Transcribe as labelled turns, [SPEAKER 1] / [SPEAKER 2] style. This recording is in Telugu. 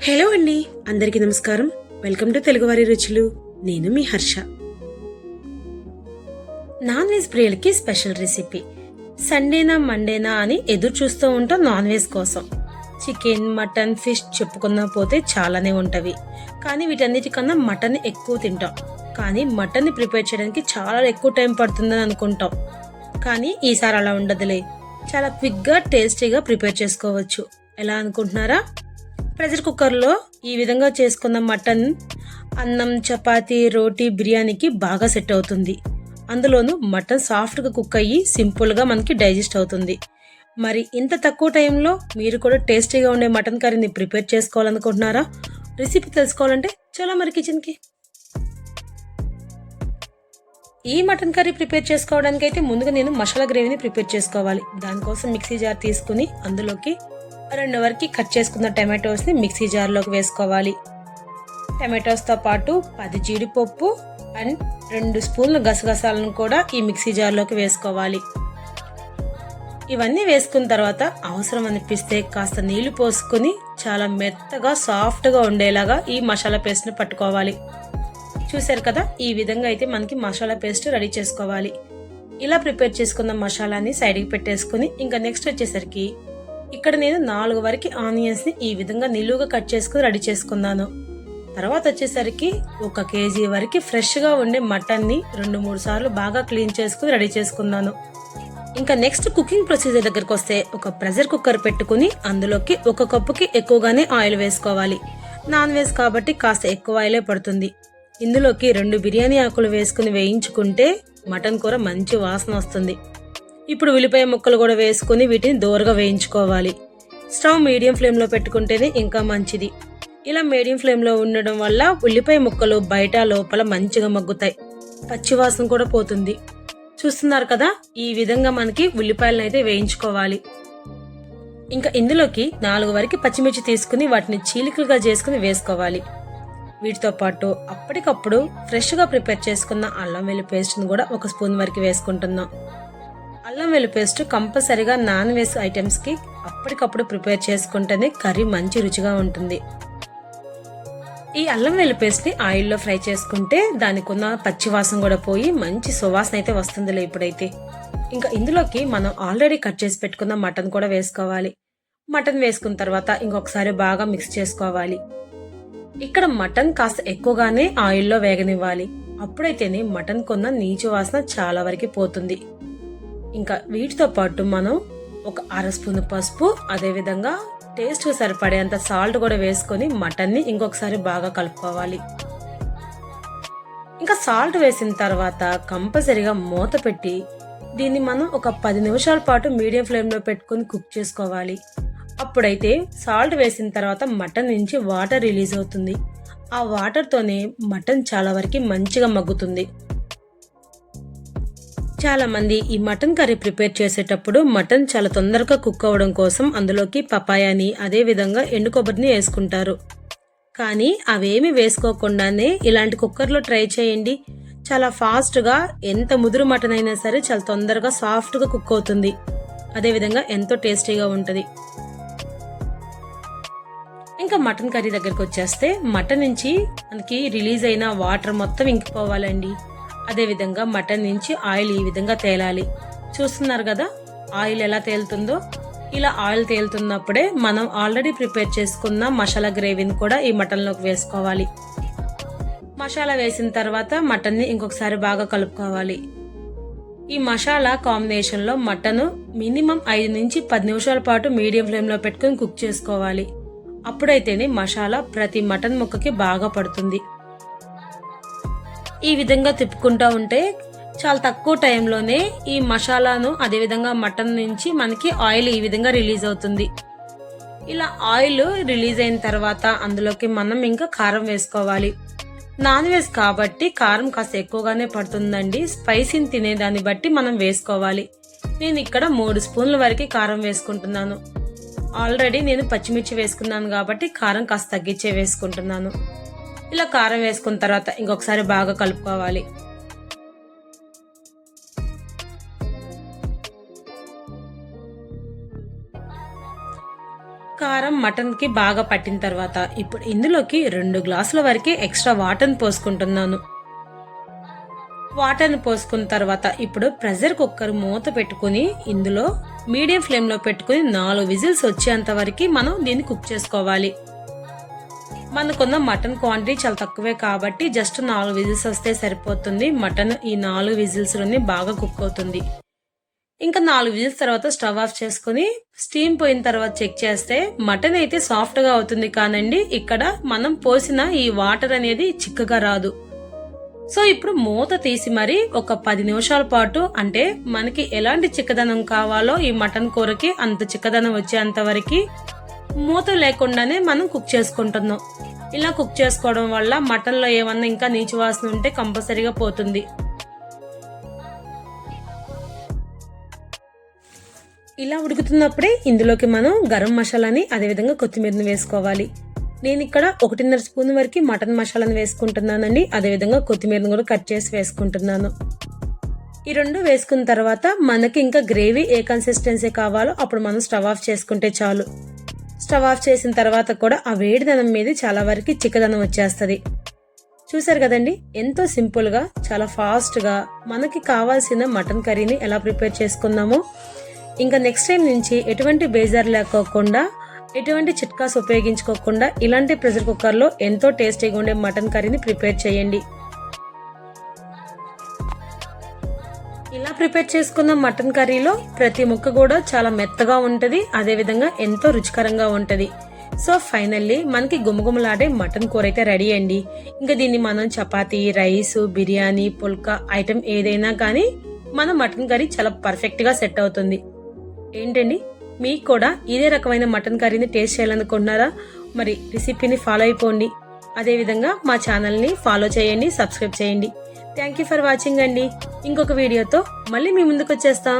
[SPEAKER 1] హలో అండి, అందరికీ నమస్కారం. వెల్కమ్ టు తెలుగువారి రుచులు. నేను మీ హర్ష. నాన్ వెజ్ ప్రియులకి స్పెషల్ రెసిపీ. సండేనా మండేనా అని ఎదురు చూస్తూ ఉంటాం నాన్ వెజ్ కోసం. చికెన్, మటన్, ఫిష్ చెప్పుకున్నా పోతే చాలానే ఉంటవి. కానీ వీటన్నిటికన్నా మటన్ ఎక్కువ తింటాం. కానీ మటన్ని ప్రిపేర్ చేయడానికి చాలా ఎక్కువ టైం పడుతుందని అనుకుంటాం. కానీ ఈసారి అలా ఉండదులే. చాలా క్విక్గా టేస్టీగా ప్రిపేర్ చేసుకోవచ్చు. ఎలా అనుకుంటున్నారా? ప్రెషర్ కుక్కర్లో ఈ విధంగా చేసుకున్న మటన్ అన్నం, చపాతీ, రోటీ, బిర్యానీకి బాగా సెట్ అవుతుంది. అందులోనూ మటన్ సాఫ్ట్గా కుక్ అయ్యి సింపుల్గా మనకి డైజెస్ట్ అవుతుంది. మరి ఇంత తక్కువ టైంలో మీరు కూడా టేస్టీగా ఉండే మటన్ కర్రీని ప్రిపేర్ చేసుకోవాలనుకుంటున్నారా? రెసిపీ తెలుసుకోవాలంటే చాలా మరి కిచెన్కి. ఈ మటన్ కర్రీ ప్రిపేర్ చేసుకోవడానికి అయితే ముందుగా నేను మసాలా గ్రేవీని ప్రిపేర్ చేసుకోవాలి. దానికోసం మిక్సీ జార్ తీసుకుని అందులోకి 2 వరకు కట్ చేసుకున్న టమాటోస్ని మిక్సీ జార్లోకి వేసుకోవాలి. టమాటోస్తో పాటు 10 జీడిపప్పు అండ్ 2 స్పూన్ల గసగసాలను కూడా ఈ మిక్సీ జార్లోకి వేసుకోవాలి. ఇవన్నీ వేసుకున్న తర్వాత అవసరం అనిపిస్తే కాస్త నీళ్లు పోసుకుని చాలా మెత్తగా సాఫ్ట్గా ఉండేలాగా ఈ మసాలా పేస్ట్ని పట్టుకోవాలి. చూసారు కదా, ఈ విధంగా అయితే మనకి మసాలా పేస్ట్ రెడీ చేసుకోవాలి. ఇలా ప్రిపేర్ చేసుకున్న మసాలాని సైడ్కి పెట్టేసుకుని ఇంకా నెక్స్ట్ వచ్చేసరికి ఇక్కడ నేను 4 వరకు ఆనియన్స్ ని ఈ విధంగా నిలువుగా కట్ చేసుకుని రెడీ చేసుకున్నాను. తర్వాత వచ్చేసరికి 1 కేజీ వరకు ఫ్రెష్ గా ఉండే మటన్ ని 2-3 సార్లు బాగా క్లీన్ చేసుకుని రెడీ చేసుకున్నాను. ఇంకా నెక్స్ట్ కుకింగ్ ప్రొసీజర్ దగ్గరకు వస్తే ఒక ప్రెషర్ కుక్కర్ పెట్టుకుని అందులోకి 1 కప్పుకి ఎక్కువగానే ఆయిల్ వేసుకోవాలి. నాన్ వెజ్ కాబట్టి కాస్త ఎక్కువ ఆయిలే పడుతుంది. ఇందులోకి 2 బిర్యానీ ఆకులు వేసుకుని వేయించుకుంటే మటన్ కూర మంచి వాసన వస్తుంది. ఇప్పుడు ఉల్లిపాయ ముక్కలు కూడా వేసుకుని వీటిని దోరగా వేయించుకోవాలి. స్టవ్ మీడియం ఫ్లేమ్లో పెట్టుకుంటేనే ఇంకా మంచిది. ఇలా మీడియం ఫ్లేమ్లో ఉండడం వల్ల ఉల్లిపాయ ముక్కలు బయట లోపల మంచిగా మగ్గుతాయి, పచ్చివాసన కూడా పోతుంది. చూస్తున్నారు కదా, ఈ విధంగా మనకి ఉల్లిపాయలను అయితే వేయించుకోవాలి. ఇంకా ఇందులోకి 4 వరకు పచ్చిమిర్చి తీసుకుని వాటిని చీలికలుగా చేసుకుని వేసుకోవాలి. వీటితో పాటు అప్పటికప్పుడు ఫ్రెష్గా ప్రిపేర్ చేసుకున్న అల్లం వెల్లుల్లి పేస్ట్ని కూడా 1 స్పూన్ వరకు వేసుకుంటున్నాం. అల్లం వెల్లుల్లి పేస్ట్ కంపల్సరిగా నాన్ వెజ్ ఐటమ్స్కి అప్పటికప్పుడు ప్రిపేర్ చేసుకుంటేనే కర్రీ మంచి రుచిగా ఉంటుంది. ఈ అల్లం వెల్లుల్లి పేస్ట్ని ఆయిల్లో ఫ్రై చేసుకుంటే దానికి ఉన్న పచ్చివాసన కూడా పోయి మంచి సువాసన అయితే వస్తుందిలే. ఇప్పుడైతే ఇంకా ఇందులోకి మనం ఆల్రెడీ కట్ చేసి పెట్టుకున్న మటన్ కూడా వేసుకోవాలి. మటన్ వేసుకున్న తర్వాత ఇంకొకసారి బాగా మిక్స్ చేసుకోవాలి. ఇక్కడ మటన్ కాస్త ఎక్కువగానే ఆయిల్లో వేగనివ్వాలి. అప్పుడైతేనే మటన్ కొన్న నీచు వాసన చాలా వరకు పోతుంది. ఇంకా వీటితో పాటు మనం 1/2 స్పూన్ పసుపు, అదేవిధంగా టేస్ట్ సరిపడేంత సాల్ట్ కూడా వేసుకొని మటన్ని ఇంకొకసారి బాగా కలుపుకోవాలి. ఇంకా సాల్ట్ వేసిన తర్వాత కంపల్సరిగా మూత పెట్టి దీన్ని మనం ఒక 10 నిమిషాల పాటు మీడియం ఫ్లేమ్లో పెట్టుకుని కుక్ చేసుకోవాలి. అప్పుడైతే సాల్ట్ వేసిన తర్వాత మటన్ నుంచి వాటర్ రిలీజ్ అవుతుంది. ఆ వాటర్తోనే మటన్ చాలా వరకు మంచిగా మగ్గుతుంది. చాలా మంది ఈ మటన్ కర్రీ ప్రిపేర్ చేసేటప్పుడు మటన్ చాలా తొందరగా కుక్ అవ్వడం కోసం అందులోకి పపాయాని, అదే విధంగా ఎండు కొబ్బరిని వేసుకుంటారు. కానీ అవేమి వేసుకోకుండానే ఇలాంటి కుక్కర్లో ట్రై చేయండి. చాలా ఫాస్ట్గా, ఎంత ముదురు మటన్ అయినా సరే చాలా తొందరగా సాఫ్ట్గా కుక్ అవుతుంది. అదేవిధంగా ఎంతో టేస్టీగా ఉంటుంది. ఇంకా మటన్ కర్రీ దగ్గరకు వచ్చేస్తే మటన్ నుంచి మనకి రిలీజ్ అయిన వాటర్ మొత్తం ఇంకిపోవాలండి. అదేవిధంగా మటన్ నుంచి ఆయిల్ ఈ విధంగా తేలాలి. చూస్తున్నారు కదా ఆయిల్ ఎలా తేలుతుందో. ఇలా ఆయిల్ తేలుతున్నప్పుడే మనం ఆల్రెడీ ప్రిపేర్ చేసుకున్న మసాలా గ్రేవీని కూడా ఈ మటన్లోకి వేసుకోవాలి. మసాలా వేసిన తర్వాత మటన్ని ఇంకొకసారి బాగా కలుపుకోవాలి. ఈ మసాలా కాంబినేషన్లో మటన్ మినిమం 5 నుంచి 10 నిమిషాల పాటు మీడియం ఫ్లేమ్లో పెట్టుకుని కుక్ చేసుకోవాలి. అప్పుడైతేనే మసాలా ప్రతి మటన్ ముక్కకి బాగా పడుతుంది. ఈ విధంగా తిప్పుకుంటూ ఉంటే చాలా తక్కువ టైంలోనే ఈ మసాలాను, అదేవిధంగా మటన్ నుంచి మనకి ఆయిల్ ఈ విధంగా రిలీజ్ అవుతుంది. ఇలా ఆయిల్ రిలీజ్ అయిన తర్వాత అందులోకి మనం ఇంకా కారం వేసుకోవాలి. నాన్ వెజ్ కాబట్టి కారం కాస్త ఎక్కువగానే పడుతుందండి. స్పైసీని తినేదాన్ని బట్టి మనం వేసుకోవాలి. నేను ఇక్కడ 3 స్పూన్ల వరకు కారం వేసుకుంటున్నాను. ఆల్రెడీ నేను పచ్చిమిర్చి వేసుకున్నాను కాబట్టి కారం కాస్త తగ్గించే వేసుకుంటున్నాను. ఇలా కారం వేసుకున్న తర్వాత ఇంకొకసారి బాగా కలుపుకోవాలి. కారం కారం మటన్కి బాగా పట్టిన తర్వాత ఇప్పుడు ఇందులోకి 2 గ్లాసుల వరకు ఎక్స్ట్రా వాటర్ని పోసుకుంటున్నాను. వాటర్ని పోసుకున్న తర్వాత ఇప్పుడు ప్రెషర్ కుక్కర్ మూత పెట్టుకుని ఇందులో మీడియం ఫ్లేమ్లో పెట్టుకుని 4 విజిల్స్ వచ్చేంత వరకు మనం దీన్ని కుక్ చేసుకోవాలి. మనకున్న మటన్ క్వాంటిటీ చాలా తక్కువే కాబట్టి జస్ట్ 4 విజిల్స్ వస్తే సరిపోతుంది. మటన్ ఈ 4 విజిల్స్లోనే బాగా కుక్ అవుతుంది. ఇంకా 4 విజిల్స్ తర్వాత స్టవ్ ఆఫ్ చేసుకుని స్టీమ్ పోయిన తర్వాత చెక్ చేస్తే మటన్ అయితే సాఫ్ట్గా అవుతుంది. కానండి ఇక్కడ మనం పోసిన ఈ వాటర్ అనేది చిక్కగా రాదు. సో ఇప్పుడు మూత తీసి మరి ఒక 10 నిమిషాల పాటు, అంటే మనకి ఎలాంటి చిక్కదనం కావాలో ఈ మటన్ కూరకి అంత చిక్కదనం వచ్చేంత వరకు మూత లేకుండానే మనం కుక్ చేసుకుంటున్నాం. ఇలా కుక్ చేసుకోవడం వల్ల మటన్లో ఏమన్నా ఇంకా నీచు వాసన ఉంటే కంపల్సరీగా పోతుంది. ఇలా ఉడుకుతున్నప్పుడే ఇందులోకి మనం గరం మసాలాని అదేవిధంగా కొత్తిమీరని వేసుకోవాలి. నేను ఇక్కడ 1.5 స్పూన్ వరకు మటన్ మసాలాను వేసుకుంటున్నానండి. అదేవిధంగా కొత్తిమీరను కూడా కట్ చేసి వేసుకుంటున్నాను. ఈ 2 వేసుకున్న తర్వాత మనకి ఇంకా గ్రేవీ ఏ కన్సిస్టెన్సీ కావాలో అప్పుడు మనం స్టవ్ ఆఫ్ చేసుకుంటే చాలు. స్టవ్ ఆఫ్ చేసిన తర్వాత కూడా ఆ వేడిదనం మీద చాలా వరకు చిక్కదనం వచ్చేస్తుంది. చూసారు కదండి, ఎంతో సింపుల్గా చాలా ఫాస్ట్గా మనకి కావాల్సిన మటన్ కర్రీని ఎలా ప్రిపేర్ చేసుకున్నామో. ఇంకా నెక్స్ట్ టైం నుంచి ఎటువంటి బేజార్ లేకోకుండా, ఎటువంటి చిట్కాస్ ఉపయోగించుకోకుండా ఇలాంటి ప్రెషర్ కుక్కర్లో ఎంతో టేస్టీగా ఉండే మటన్ కర్రీని ప్రిపేర్ చేయండి. ఇలా ప్రిపేర్ చేసుకున్న మటన్ కర్రీలో ప్రతి ముక్క కూడా చాలా మెత్తగా ఉంటది, అదేవిధంగా ఎంతో రుచికరంగా ఉంటది. సో ఫైనల్లీ మనకి గుమగుమలాడే మటన్ కూర అయితే రెడీ అండి. ఇంకా దీన్ని మనం చపాతీ, రైస్, బిర్యానీ, పుల్కా ఐటెం ఏదైనా కానీ మన మటన్ కర్రీ చాలా పర్ఫెక్ట్ గా సెట్ అవుతుంది. ఏంటండి, మీకు కూడా ఇదే రకమైన మటన్ కర్రీని టేస్ట్ చేయాలనుకుంటున్నారా? మరి రెసిపీని ఫాలో అయిపోండి. అదేవిధంగా మా ఛానల్ని ఫాలో చేయండి, సబ్స్క్రైబ్ చేయండి. థ్యాంక్ యూ ఫర్ వాచింగ్ అండి. ఇంకొక వీడియోతో మళ్ళీ మీ ముందుకు వచ్చేస్తాం.